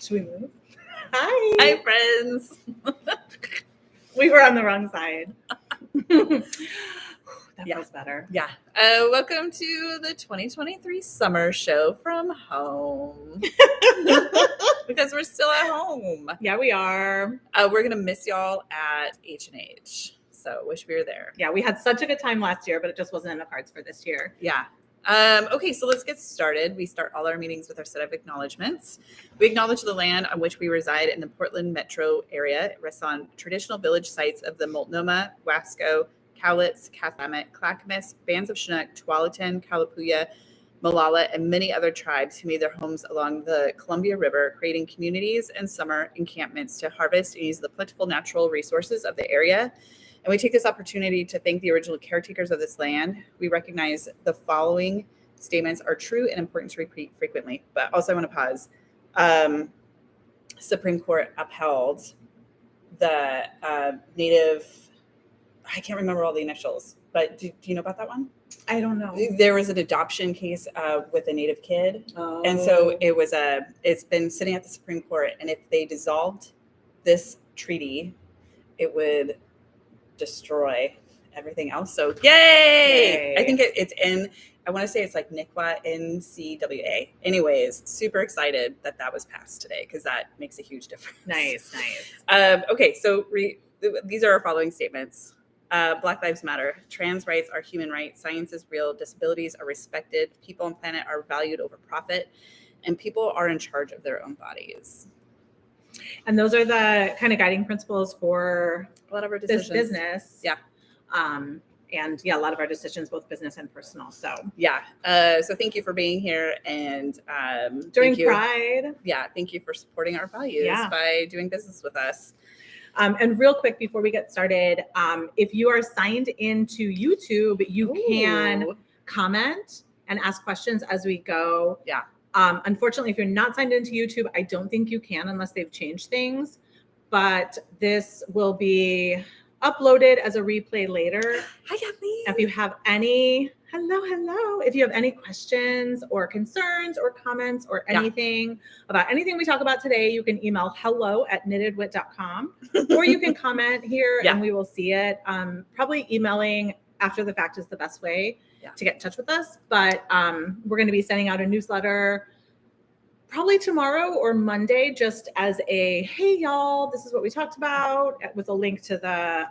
Should we move? Hi. Hi, friends. We were on the wrong side. That feels better. Yeah. Welcome to the 2023 summer show from home. Because we're still at home. Yeah, we are. We're going to miss y'all at H&H. So wish we were there. Yeah, we had such a good time last year, but it just wasn't in the cards for this year. Yeah. Okay, so let's get started. We start all our meetings with our set of acknowledgements. We acknowledge the land on which we reside in the Portland metro area. It rests on traditional village sites of the Multnomah, Wasco, Cowlitz, Cathlamet, Clackamas, bands of Chinook, Tualatin, Kalapuya, Malala, and many other tribes who made their homes along the Columbia River, creating communities and summer encampments to harvest and use the plentiful natural resources of the area. And we take this opportunity to thank the original caretakers of this land. We recognize the following statements are true and important to repeat frequently. But also I want to pause. Supreme Court upheld the native, I can't remember all the initials, but do you know about that one? I don't know. There was an adoption case with a native kid. Oh. And so it's been sitting at the Supreme Court. And if they dissolved this treaty, it would destroy everything else. So yay! I think it's in, I want to say it's like NCWA, NCWA. Anyways, super excited that was passed today because that makes a huge difference. Nice. Okay, so these are our following statements. Black Lives Matter. Trans rights are human rights. Science is real. Disabilities are respected. People on planet are valued over profit. And people are in charge of their own bodies. And those are the kind of guiding principles for a lot of our decisions. This business. Yeah. And yeah, a lot of our decisions, both business and personal. So yeah. So thank you for being here. And during Pride. Yeah. Thank you for supporting our values by doing business with us. And real quick, before we get started, if you are signed into YouTube, you can comment and ask questions as we go. Yeah. Unfortunately, if you're not signed into YouTube, I don't think you can unless they've changed things. But this will be uploaded as a replay later. Hi, Kathleen. If you have any, hello. If you have any questions or concerns or comments or anything about anything we talk about today, you can email hello@knittedwit.com or you can comment here and we will see it. Probably emailing after the fact is the best way to get in touch with us. But we're going to be sending out a newsletter probably tomorrow or Monday, just as a, hey, y'all, this is what we talked about, with a link to the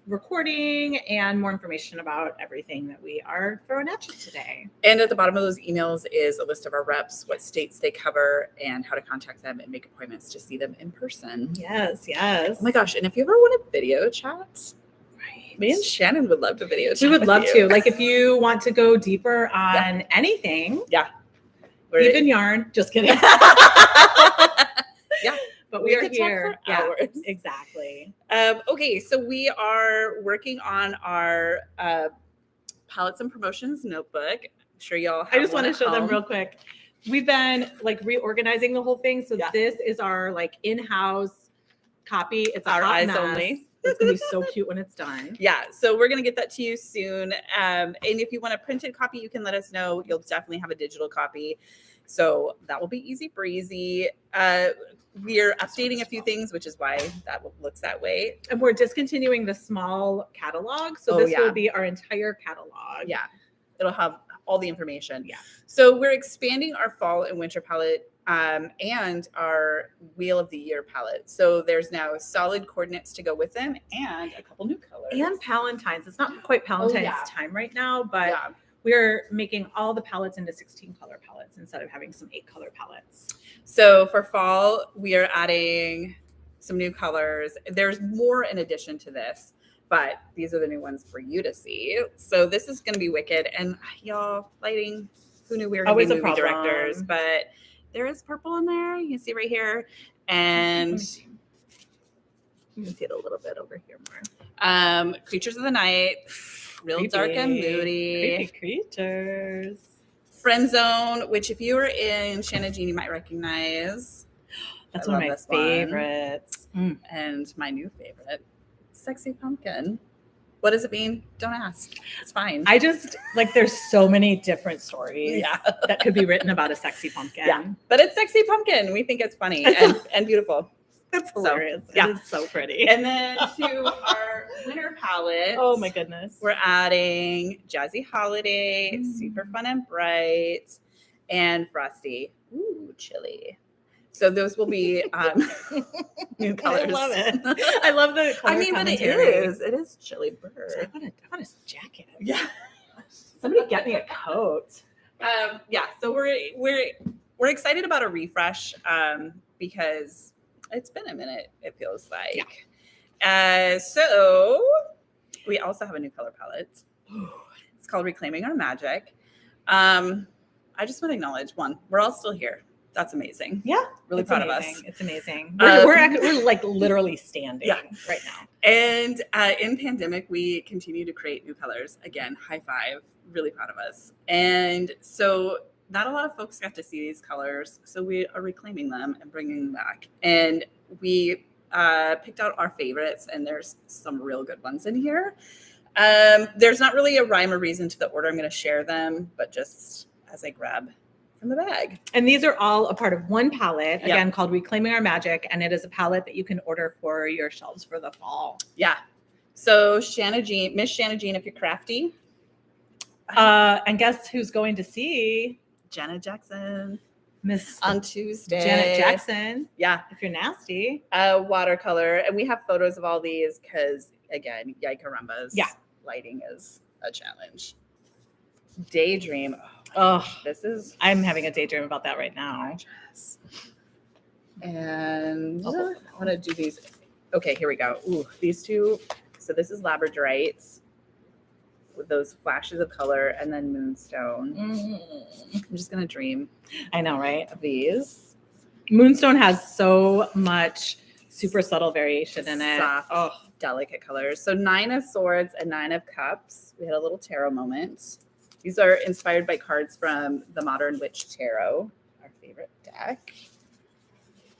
recording and more information about everything that we are throwing at you today. And at the bottom of those emails is a list of our reps, what states they cover, and how to contact them and make appointments to see them in person. Yes. Oh my gosh. And if you ever want a video chat, me and Shannon would love to video chat. We would love to. Like if you want to go deeper on anything. Yeah. Even yarn. Just kidding. Yeah. But we are here. For hours. Exactly. Okay. So we are working on our Palettes and Promotions notebook. I'm sure y'all have I just want to show them real quick. We've been like reorganizing the whole thing. So this is our like in-house copy. It's our eyes only. It's going to be so cute when it's done. Yeah. So we're going to get that to you soon. And if you want a printed copy, you can let us know. You'll definitely have a digital copy. So that will be easy breezy. We're updating a few things, which is why that looks that way. And we're discontinuing the small catalog. So this will be our entire catalog. Yeah. It'll have all the information. Yeah. So we're expanding our fall and winter palette and our Wheel of the Year palette. So there's now solid coordinates to go with them and a couple new colors. And Palentine's. It's not quite Palentine's time right now, but we're making all the palettes into 16 color palettes instead of having some 8 color palettes. So for fall, we are adding some new colors. There's more in addition to this, but these are the new ones for you to see. So this is going to be wicked. And y'all, lighting, who knew we were going to be movie directors? But there is purple in there. You can see right here. And you can see it a little bit over here more. Creatures of the Night. Real creepy, dark and moody. Creepy creatures. Friend Zone, which if you were in Shannon Jean, you might recognize. That's one of my favorites. And my new favorite, Sexy Pumpkin. What does it mean? Don't ask. It's fine. I just like there's so many different stories Yeah. that could be written about a sexy pumpkin. Yeah. But it's sexy pumpkin. We think it's funny and beautiful. That's So, hilarious. yeah. It is so pretty. And then to our winter palette. Oh my goodness. We're adding Jazzy Holiday, Super Fun and Bright, and Frosty. Ooh, chilly. So those will be new colors. I love it. I love the color commentary. It is chilly bird. I want a jacket. Yeah. Somebody get me a coat. Yeah. So we're excited about a refresh because it's been a minute, it feels like. Yeah. So we also have a new color palette. It's called Reclaiming Our Magic. I just want to acknowledge one. We're all still here. That's amazing. Yeah. Really proud of us. It's amazing. We're like literally standing right now. And in pandemic, we continue to create new colors. Again, high five. Really proud of us. And so not a lot of folks got to see these colors. So we are reclaiming them and bringing them back. And we picked out our favorites, and there's some real good ones in here. There's not really a rhyme or reason to the order I'm going to share them, but just as I grab from the bag. And these are all a part of one palette, again, called Reclaiming Our Magic. And it is a palette that you can order for your shelves for the fall. Yeah. So Miss Shanna Jean, if you're crafty. And guess who's going to see Janet Jackson. Miss on Tuesday. Janet Jackson. Yeah. If you're nasty. Watercolor. And we have photos of all these because, again, yike-a-rumbas. Yeah. Lighting is a challenge. Daydream. Oh, this is. I'm having a daydream about that right now. Yes. And I want to do these. Okay, here we go. Ooh, these two. So this is labradorite with those flashes of color, and then moonstone. I'm just gonna dream. I know, right? Of these. Moonstone has so much super subtle variation in it. Soft, delicate colors. So 9 of Swords and 9 of Cups. We had a little tarot moment. These are inspired by cards from the Modern Witch Tarot, our favorite deck.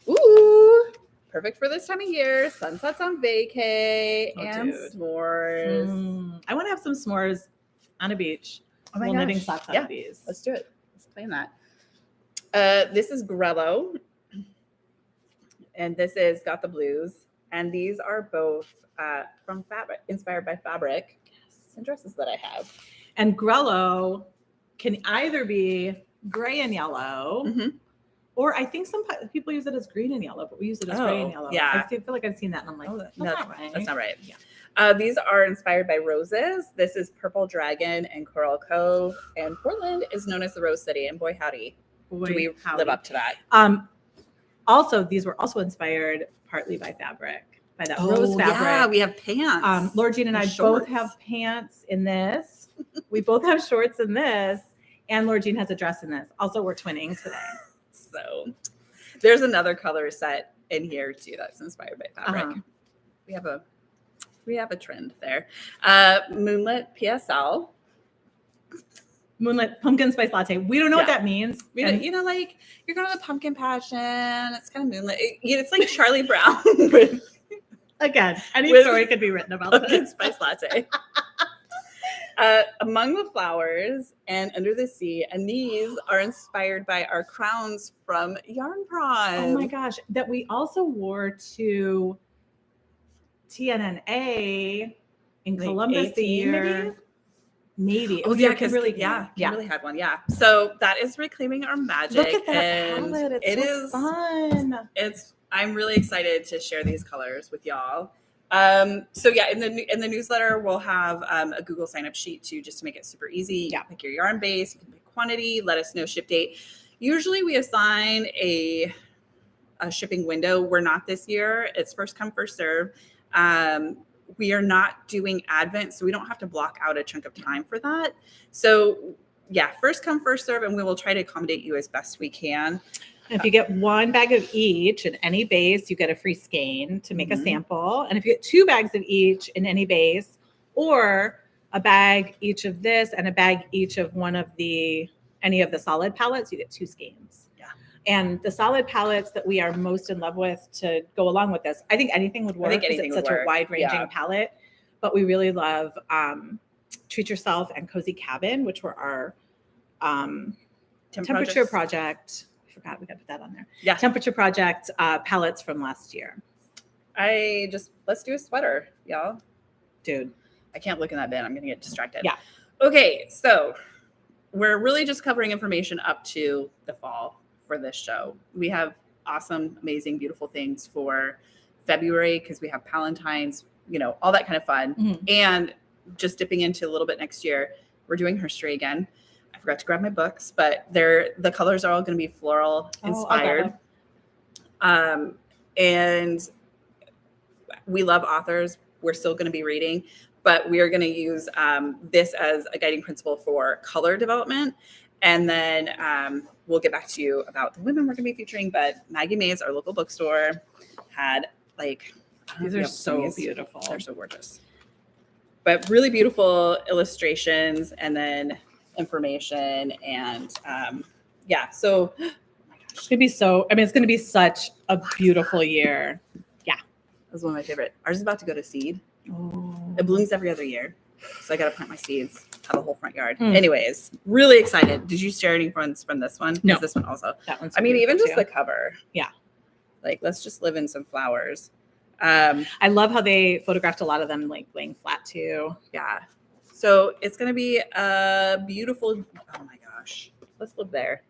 Ooh, perfect for this time of year. Sunsets on vacay and s'mores. I want to have some s'mores on a beach. Oh my gosh. Knitting socks out of Yeah. these. Let's do it. Let's plan that. This is Grello. And this is Got the Blues. And these are both from fabric, inspired by fabric. Yes. And dresses that I have. And Grello can either be gray and yellow, or I think some people use it as green and yellow, but we use it as gray and yellow. Yeah. I feel like I've seen that, and I'm like, that's not right. That's not right. Yeah. These are inspired by roses. This is Purple Dragon and Coral Cove. And Portland is known as the Rose City. And boy, howdy, do we live up to that. Also, these were also inspired partly by fabric. By that rose fabric. Yeah, we have pants. Laura Jean and I both have pants in this. We both have shorts in this. And Laura Jean has a dress in this. Also, we're twinning today. So there's another color set in here too that's inspired by fabric. We have a trend there. Moonlit PSL. Moonlit pumpkin spice latte. We don't know what that means. You know, like you're going to the pumpkin passion. It's kind of moonlit. It's like Charlie Brown. Again, any story could be written about pumpkin spice latte. Among the Flowers and Under the Sea. And these are inspired by our crowns from Yarn Prom. Oh my gosh. That we also wore to TNNA in Columbus the year. Maybe. Oh, yeah, because Kimberly had one. Yeah. So that is Reclaiming Our Magic. Look at that palette. It's fun. I'm really excited to share these colors with y'all. So yeah, in the newsletter, we'll have a Google sign-up sheet too, just to make it super easy. You can pick your yarn base, you can pick quantity, let us know ship date. Usually we assign a shipping window. We're not this year. It's first come, first serve. We are not doing Advent, so we don't have to block out a chunk of time for that. So yeah, first come, first serve, and we will try to accommodate you as best we can. And if you get one bag of each in any base, you get a free skein to make a sample. And if you get 2 bags of each in any base, or a bag each of this and a bag each of any of the solid palettes, you get 2 skeins. Yeah. And the solid palettes that we are most in love with to go along with this, I think anything would work because it's such a wide-ranging palette. but we really love Treat Yourself and Cozy Cabin, which were our temperature project. I forgot we got to put that on there. Yeah. Temperature project palettes from last year. Let's do a sweater, y'all. Dude. I can't look in that bin. I'm going to get distracted. Yeah. Okay. So we're really just covering information up to the fall for this show. We have awesome, amazing, beautiful things for February because we have Palentine's, all that kind of fun. Mm-hmm. And just dipping into a little bit next year, we're doing history again. I forgot to grab my books, but the colors are all going to be floral inspired. And we love authors. We're still going to be reading, but we are going to use this as a guiding principle for color development. And then we'll get back to you about the women we're going to be featuring. But Maggie Mae's, our local bookstore, had these are so beautiful. They're so gorgeous. But really beautiful illustrations and then information. And so it's going to be such a beautiful year. Yeah. That's one of my favorite. Ours is about to go to seed. Oh. It blooms every other year. So I got to plant my seeds, have a whole front yard. Anyways, really excited. Did you share any friends from this one? No. This one also. That one's even just too. the cover. Yeah. Let's just live in some flowers. I love how they photographed a lot of them laying flat too. Yeah. So it's going to be a beautiful, oh my gosh, let's live there.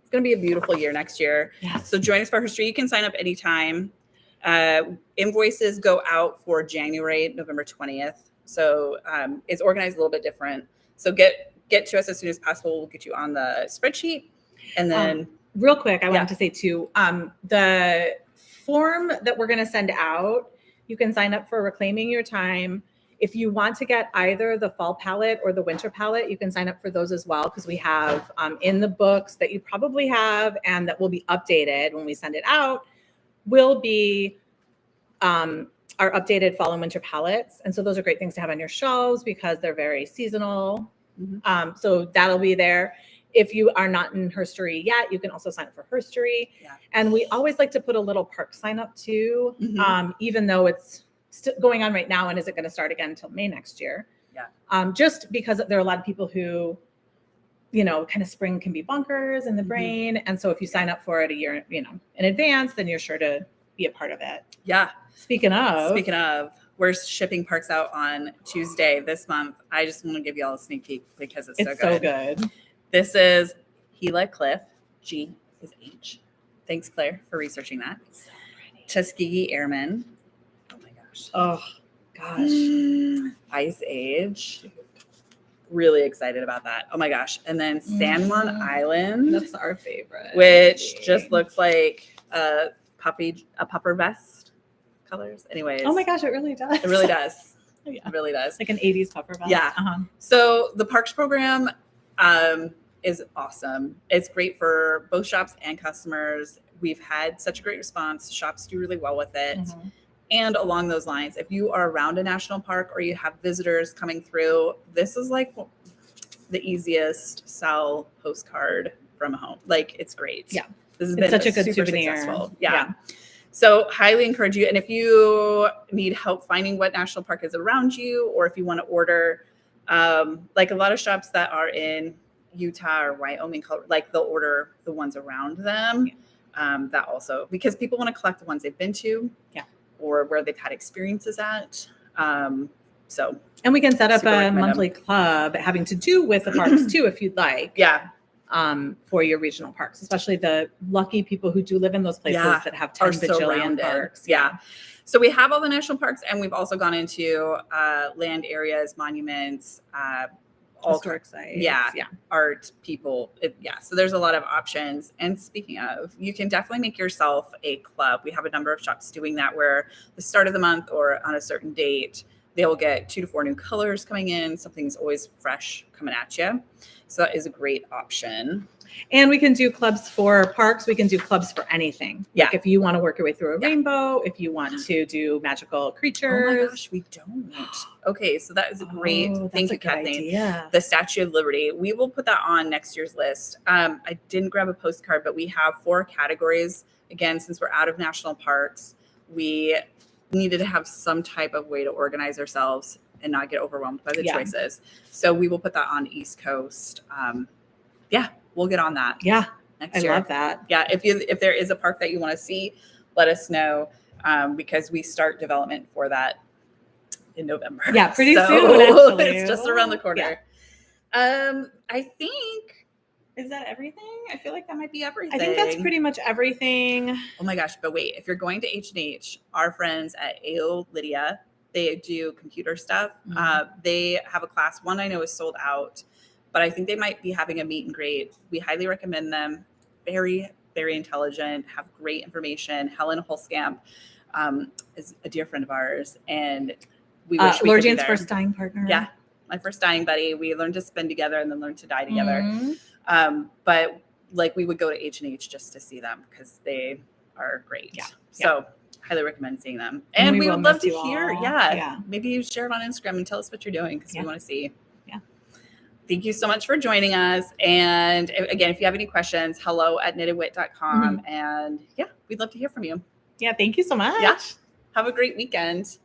It's going to be a beautiful year next year. Yes. So join us for history. You can sign up anytime. Invoices go out for January, November 20th. So it's organized a little bit different. So get to us as soon as possible. We'll get you on the spreadsheet. And then real quick, I wanted to say too, the form that we're going to send out, you can sign up for Reclaiming Your Time. If you want to get either the fall palette or the winter palette, you can sign up for those as well, because we have in the books that you probably have and that will be updated when we send it out will be our updated fall and winter palettes. And so those are great things to have on your shelves because they're very seasonal. Mm-hmm. So that'll be there. If you are not in Herstory yet, you can also sign up for Herstory. Yeah. And we always like to put a little park sign up too, even though it's still going on right now and isn't going to start again until May next year. Yeah. Just because there are a lot of people who, kind of spring can be bonkers in the brain. And so if you sign up for it a year, in advance, then you're sure to be a part of it. Yeah. Speaking of, we're shipping parks out on Tuesday this month. I just want to give you all a sneak peek because it's so good. This is Gila Cliff. G is H. Thanks, Claire, for researching that. So Tuskegee Airmen. Oh my gosh. Oh gosh. Ice Age. Really excited about that. Oh my gosh. And then San Juan Island. That's our favorite. Which just looks like a puffer vest colors. Anyways. Oh my gosh, it really does. It really does. Yeah. It really does. Like an 80s puffer vest. Yeah. So the parks program is awesome. It's great for both shops and customers. We've had such a great response. Shops do really well with it. And along those lines, if you are around a national park or you have visitors coming through, this is like the easiest sell postcard from home. It's great. Yeah. This has It's been such a good super souvenir. Successful. Yeah. So highly encourage you. And if you need help finding what national park is around you, or if you want to order, like a lot of shops that are in Utah or Wyoming, they'll order the ones around them. That also, because people want to collect the ones they've been to, or where they've had experiences at. And we can set up a monthly club having to do with the parks too, if you'd like. Yeah. For your regional parks, especially the lucky people who do live in those places that have 10 bajillion parks. Yeah. So we have all the national parks, and we've also gone into land areas, monuments, historic sites. Art, people. So there's a lot of options. And speaking of, you can definitely make yourself a club. We have a number of shops doing that where the start of the month or on a certain date, they will get 2 to 4 new colors coming in. Something's always fresh coming at you. So that is a great option. And we can do clubs for parks. We can do clubs for anything. Yeah. Like if you want to work your way through a rainbow, if you want to do magical creatures. Oh my gosh, we don't. Okay, so that is a great. Thank you, Kathleen. Idea. The Statue of Liberty. We will put that on next year's list. I didn't grab a postcard, but we have 4 categories. Again, since we're out of national parks, we needed to have some type of way to organize ourselves and not get overwhelmed by the Yeah. choices. So we will put that on East Coast. Yeah, we'll get on that. Yeah. Next I year. love that. Yeah. If there is a park that you want to see, let us know, because we start development for that in November. Yeah, pretty So soon, actually. it's just around the corner. Yeah. I think, is that everything? I feel like that might be everything. I think that's pretty much everything. Oh my gosh, but wait, if you're going to H&H, our friends at AO Lydia, they do computer stuff. They have a class. One I know is sold out, but I think they might be having a meet and greet. We highly recommend them. Very, very intelligent, have great information. Helen Holskamp is a dear friend of ours, and we wish we Lord could be Jane's there. first dying partner. Yeah, my first dying buddy. We learned to spend together and then learned to die together. Mhm. But like we would go to H&H just to see them because they are great. Yeah. So highly recommend seeing them. And we will would love miss to you hear. all. Yeah. Maybe you share it on Instagram and tell us what you're doing because we want to see. Yeah. Thank you so much for joining us. And again, if you have any questions, hello@knittedwit.com. And yeah, we'd love to hear from you. Yeah. Thank you so much. Yeah. Have a great weekend.